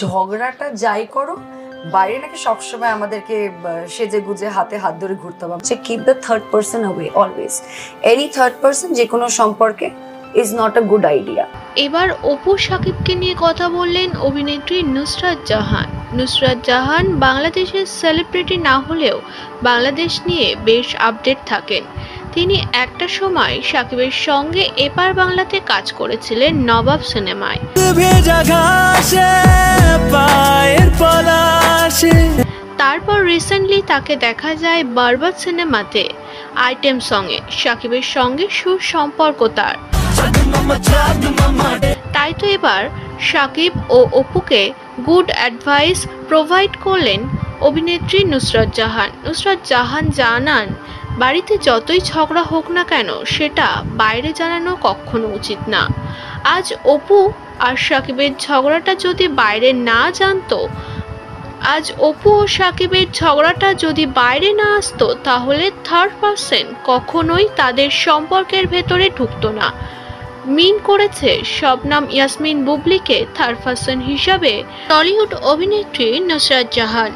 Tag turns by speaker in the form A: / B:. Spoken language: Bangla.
A: ঝগড়াটা যাই করো, বাইরে নাকি সবসময় আমাদেরকে সেজে গুজে হাতে হাত ধরে ঘুরতে হবে। Keep the third person away always. Any third person যে কোনো সম্পর্কে is not a good idea.
B: এবার অপু শাকিবকে নিয়ে কথা বললেন অভিনেত্রী নুসরাত জাহান। নুসরাত জাহান বাংলাদেশের সেলিব্রিটি না হলেও বাংলাদেশ নিয়ে বেশ আপডেট থাকেন। তিনি একটা সময় শাকিবের সঙ্গে এপার বাংলাতে কাজ করেছিলেন নবাব সিনেমায়। তারপর রিসেন্টলি তাকে দেখা যায় বরবাদ সিনেমাতে আইটেম সঙ্গে। শাকিবের সঙ্গে সুসম্পর্ক তার। তাই তো এবার শাকিব ও অপুকে গুড অ্যাডভাইস প্রোভাইড করলেন অভিনেত্রী নুসরাত জাহান। নুসরাত জাহান জানান, বাড়িতে যতই ঝগড়া হোক না কেন সেটা বাইরে জানানো কখনো উচিত না। আজ অপু আর শাকিবের ঝগড়াটা যদি বাইরে না জানতো, আজ অপু ও শাকিবের ঝগড়াটা যদি বাইরে না আসতো, তাহলে থার্ড পার্সন কখনোই তাদের সম্পর্কের ভেতরে ঢুকতো না। মিন করেছে শবনম ইয়াসমিন বুবলিকে থার্ড পার্সন হিসাবে টলিউড অভিনেত্রী নুসরাত জাহান।